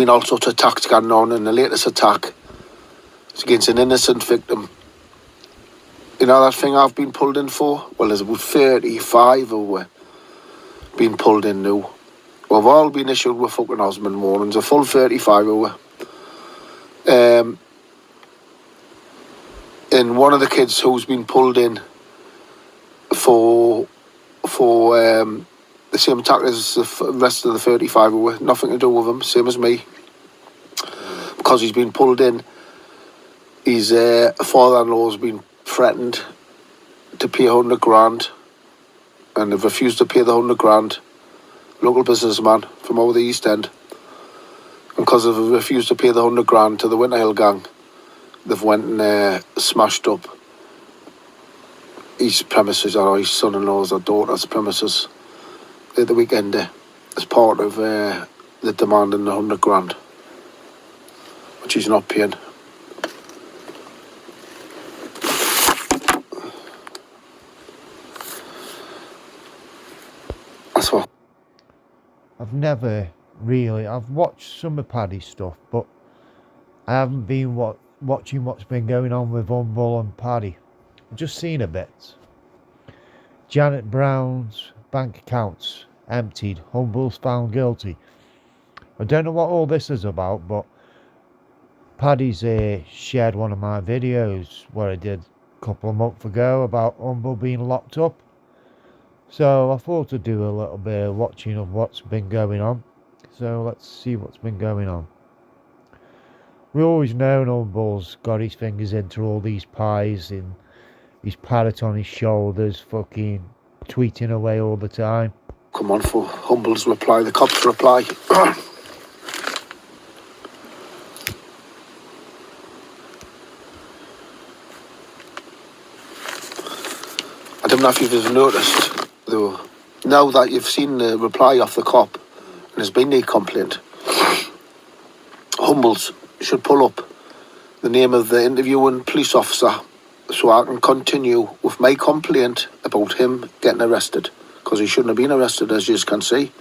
been all sorts of attacks going on, and the latest attack is against an innocent victim. You know that thing I've been pulled in for? Well, there's about 35 who were being pulled in now. We've all been issued with fucking Osmond warnings, a full 35 who were. And one of the kids who's been pulled in for the same attack as the rest of the 35 who were, nothing to do with him, same as me. Because he's been pulled in, his father-in-law's been threatened to pay 100 grand, and they've refused to pay the 100 grand. Local businessman from over the East End. And because they've refused to pay the 100 grand to the Winter Hill gang, they've went and smashed up his premises, or his son-in-law's or daughter's premises at the weekend as part of the demand in the 100 grand, which he's not paying. That's what. I've never really, I've watched some of Paddy's stuff, but I haven't been watching what's been going on with Humble and Paddy. I've just seen a bit. Janet Brown's bank accounts emptied, Humble's found guilty. I don't know what all this is about, but Paddy's shared one of my videos where I did a couple of months ago about Humble being locked up. So I thought I'd do a little bit of watching of what's been going on. So let's see what's been going on. We always known Humble's got his fingers into all these pies, and his parrot on his shoulders, fucking tweeting away all the time. Come on for Humble's reply, the cop's reply. I don't know if you've ever noticed, though, now that you've seen the reply off the cop and there's been a complaint, Humble's should pull up the name of the interviewing police officer so I can continue with my complaint about him getting arrested, because he shouldn't have been arrested, as you can see.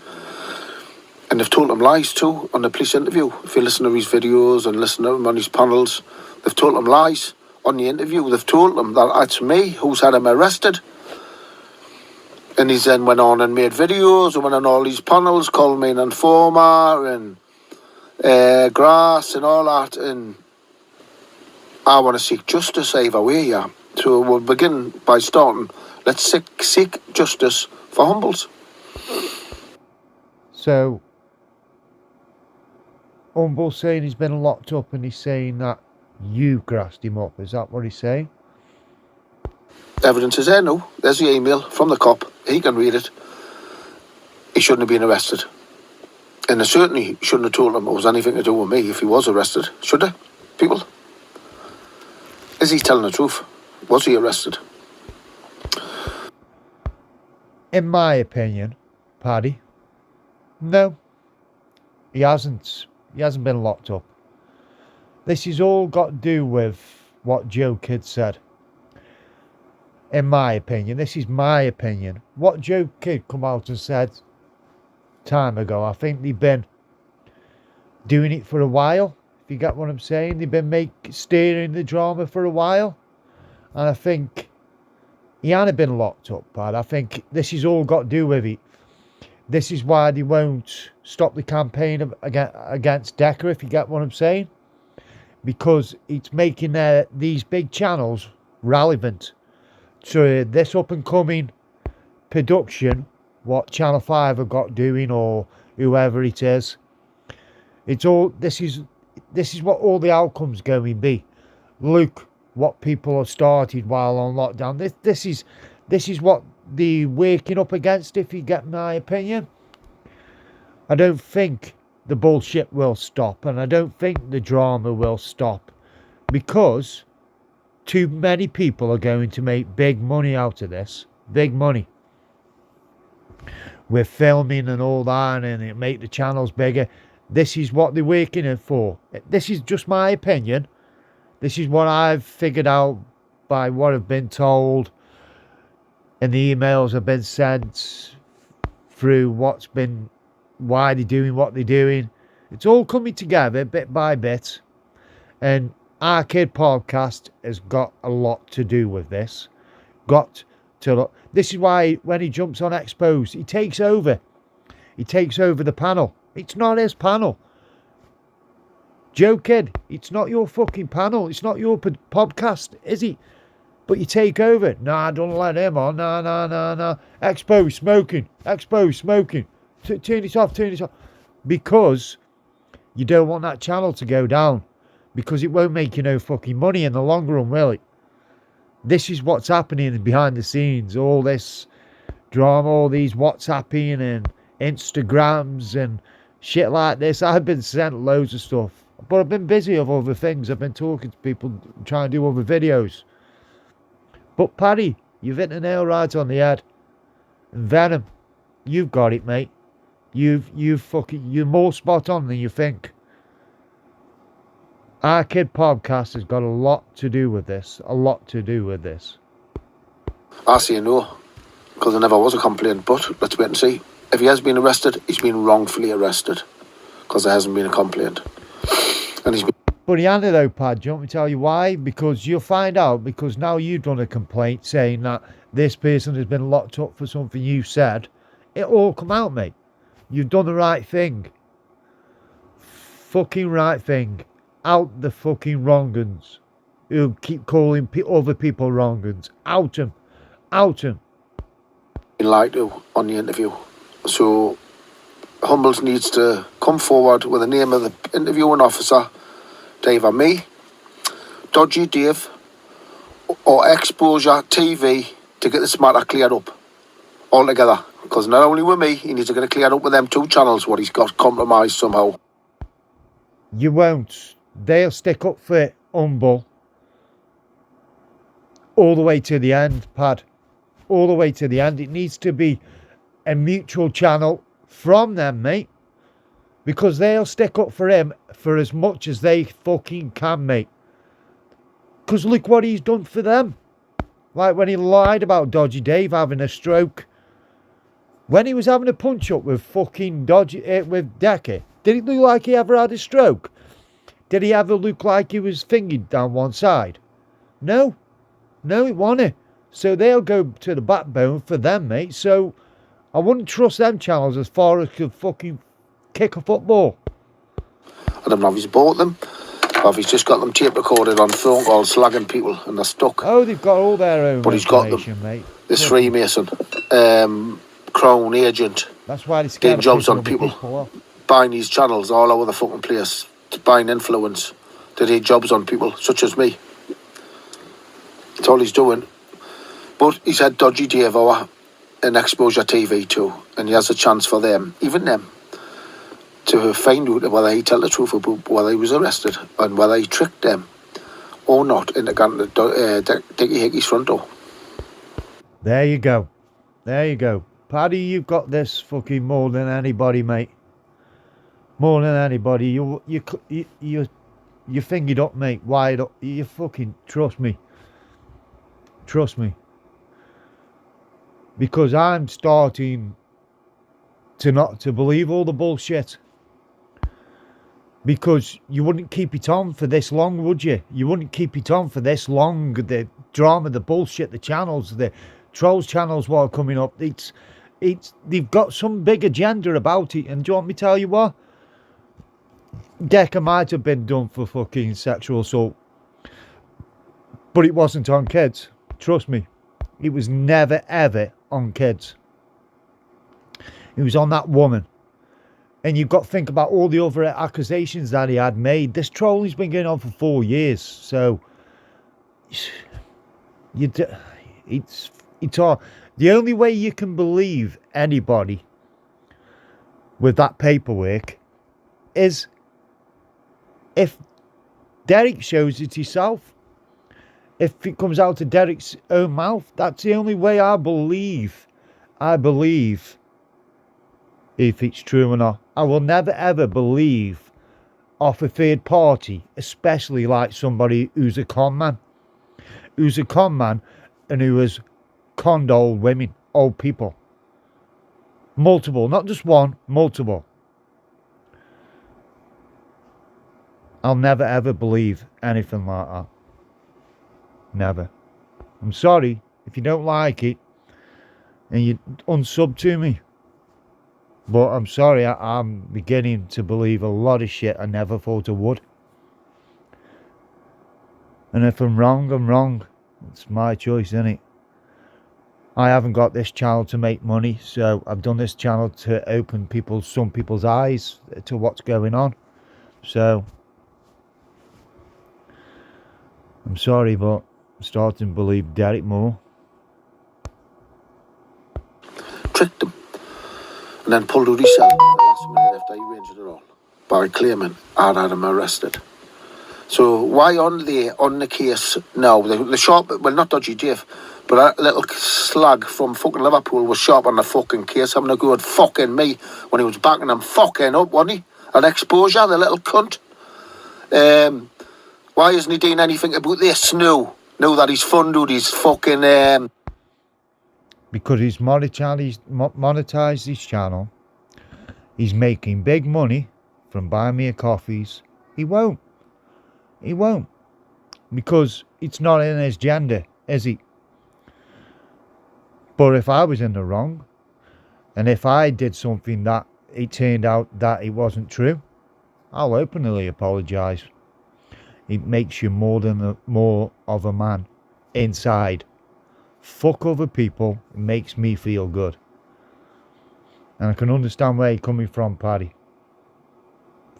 And they've told him lies too on the police interview. If you listen to his videos and listen to him on his panels, they've told him lies on the interview. They've told him that it's me who's had him arrested. And he's then went on and made videos and went on all these panels, called me an informer and grass and all that. And I want to seek justice either way, yeah. So we'll begin by starting. Let's seek justice for Humbles. So Humble's saying he's been locked up, and he's saying that you grassed him up. Is that what he's saying? Evidence is there now. There's the email from the cop. He can read it. He shouldn't have been arrested. And they certainly shouldn't have told him it was anything to do with me if he was arrested. Should they, people? Is he telling the truth? Was he arrested? In my opinion, Paddy, no, he hasn't. He hasn't been locked up. This has all got to do with what Joe Kidd said. In my opinion, this is my opinion. What Joe Kidd come out and said time ago, I think they've been doing it for a while. If you get what I'm saying, they've been steering the drama for a while, and I think he hadn't been locked up, but I think this has all got to do with it. This is why they won't stop the campaign against Decker, if you get what I'm saying, because it's making these big channels relevant to this up and coming production, what Channel 5 have got doing, or whoever it is. It's all, this is what all the outcomes going to be. Look what people have started while on lockdown. This is what they're waking up against, if you get my opinion. I don't think the bullshit will stop, and I don't think the drama will stop, because too many people are going to make big money out of this. Big money. With filming and all that, and it make the channels bigger. This is what they're working it for. This is just my opinion. This is what I've figured out by what I've been told, and the emails have been sent through why they're doing what they're doing. It's all coming together bit by bit. And our kid podcast has got a lot to do with this. Got to look. This is why when he jumps on Exposed, he takes over. He takes over the panel. It's not his panel. Joe Kid, it's not your fucking panel. It's not your podcast, is it? But you take over. Nah, don't let him on. Nah. Exposed smoking. Exposed smoking. Turn it off. Because you don't want that channel to go down. Because it won't make you no fucking money in the long run, will it? This is what's happening behind the scenes. All this drama, all these WhatsApping and Instagrams and shit like this. I've been sent loads of stuff. But I've been busy with other things. I've been talking to people, trying to do other videos. But Paddy, you've hit the nail right on the head. And Venom, you've got it, mate. You're more spot on than you think. Our Kid podcast has got a lot to do with this. A lot to do with this. I say no, because there never was a complaint, but let's wait and see. If he has been arrested, he's been wrongfully arrested, because there hasn't been a complaint. And he's been... But he handed though, Pad. Do you want me to tell you why? Because you'll find out, because now you've done a complaint saying that this person has been locked up for something you said. It'll all come out, mate. You've done the right thing. Fucking right thing. Out the fucking wrong uns. Who keep calling other people wrong uns. Out them. Out them. been lied to on the interview. So Humbles needs to come forward with the name of the interviewing officer to either me, Dodgy Dave, or Exposure TV to get this matter cleared up altogether. Because not only with me, he needs to get it cleared up with them two channels what he's got compromised somehow. You won't. They'll stick up for Humble all the way to the end, Pad. All the way to the end. It needs to be a mutual channel from them, mate. Because they'll stick up for him for as much as they fucking can, mate. Because look what he's done for them. Like when he lied about Dodgy Dave having a stroke. When he was having a punch-up with fucking with Decker, did it look like he ever had a stroke? Did he ever look like he was fingered down one side? No. No, it wasn't. So they'll go to the backbone for them, mate. So I wouldn't trust them channels as far as could fucking kick a football. I don't know if he's bought them, or if he's just got them tape recorded on phone calls slagging people and they're stuck. Oh, they've got all their own but he's got them, mate. This Freemason, Crown agent, that's why they're doing jobs on people buying these channels all over the fucking place, buying influence, to do jobs on people, such as me. That's all he's doing. But he's had Dodgy Dave over in Exposure TV too, and he has a chance for them, even them, to find out whether he tell the truth about whether he was arrested and whether he tricked them or not into going to Dickie Hickey's front door. There you go. There you go. Paddy, you've got this fucking more than anybody, mate. More than anybody. You fingered up, mate. Wide up. You fucking trust me. Trust me. Because I'm starting to not to believe all the bullshit. Because you wouldn't keep it on for this long, would you? You wouldn't keep it on for this long. The drama, the bullshit, the channels, the trolls channels what are coming up. They've got some big agenda about it. And do you want me to tell you what? Decker might have been done for fucking sexual assault. But it wasn't on kids. Trust me. It was never, ever on kids. It was on that woman. And you've got to think about all the other accusations that he had made. This trolling's been going on for 4 years. So, it's all. The only way you can believe anybody with that paperwork is if Derek shows it himself. If it comes out of Derek's own mouth, that's the only way I believe if it's true or not. I will never ever believe off a third party, especially like somebody who's a con man. Who's a con man and who has conned old women, old people. Multiple, not just one, multiple. I'll never ever believe anything like that. Never. I'm sorry if you don't like it and you unsub to me. But I'm sorry, I'm beginning to believe a lot of shit I never thought I would. And if I'm wrong, I'm wrong. It's my choice, innit? I haven't got this channel to make money, so I've done this channel to open some people's eyes to what's going on. So, I'm sorry, but I'm starting to believe Derek more. Tricked him. And then pulled out his cell at the last minute after he arranged it all by claiming I'd had him arrested. So why on the case now? The sharp, well, not Dodgy Dave, but a little slag from fucking Liverpool was sharp on the fucking case, having a go at fucking me when he was backing him fucking up, wasn't he? An exposure, the little cunt. Why isn't he doing anything about this now that he's funded his fucking... Because he's monetized his channel. He's making big money from buying me coffees. He won't. He won't. Because it's not in his gender, is he? But if I was in the wrong, and if I did something that it turned out that it wasn't true, I'll openly apologise. It makes you more of a man inside. Fuck other people, it makes me feel good. And I can understand where you're coming from, Paddy.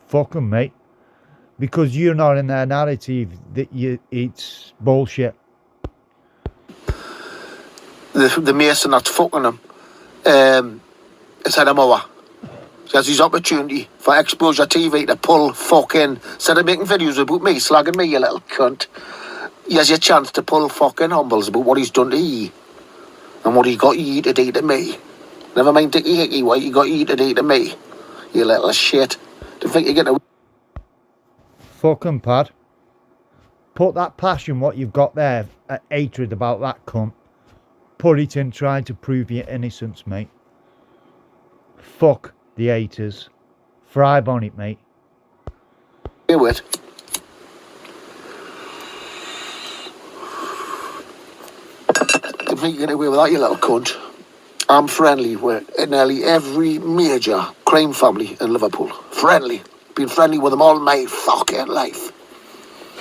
Fuck 'em, mate. Because you're not in their narrative that it's bullshit. The mason that's fucking him said him over. He has his opportunity for Exposure TV to pull fucking... Instead of making videos about me, slagging me, you little cunt. He has your chance to pull fucking humbles about what he's done to ye. And what he got ye to do to me. Never mind Dickie Hickey, what he got ye to do to me. You little shit. Do you think you're gonna... Fucking Pad. Put that passion, what you've got there, hatred about that cunt. Put it in trying to prove your innocence, mate. Fuck the haters. Thrive on it, mate. Do it. You think you're getting away with that, you little cunt? I'm friendly with nearly every major crime family in Liverpool. Friendly. Been friendly with them all my fucking life.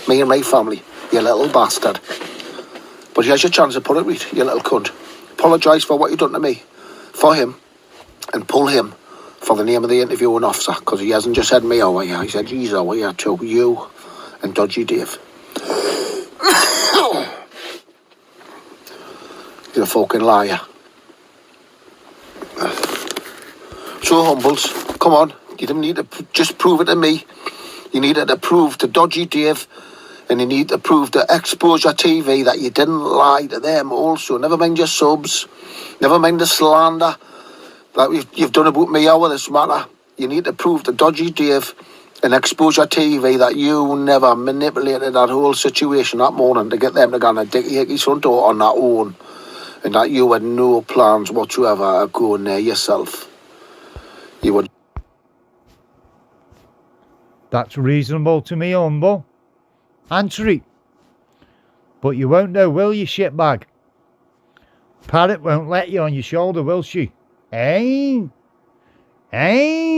Me and my family, you little bastard. But here's your chance to put it right, you little cunt. Apologise for what you done to me. For him. And pull him for the name of the interviewing officer. Because he hasn't just said me over here. He said he's over here too. You and Dodgy Dave. You're a fucking liar. So Humbles, come on. You didn't need to just prove it to me. You needed to prove to Dodgy Dave, and you need to prove to Exposure TV that you didn't lie to them also. Never mind your subs. Never mind the slander that you've done about me over this matter. You need to prove to Dodgy Dave and Exposure TV that you never manipulated that whole situation that morning to get them to go on a Dickie Hickey's front door on their own. And that you had no plans whatsoever of going there yourself. You would... That's reasonable to me, Humble. Answer it. But you won't know, will you, shitbag? Parrot won't let you on your shoulder, will she? Eh? Eh?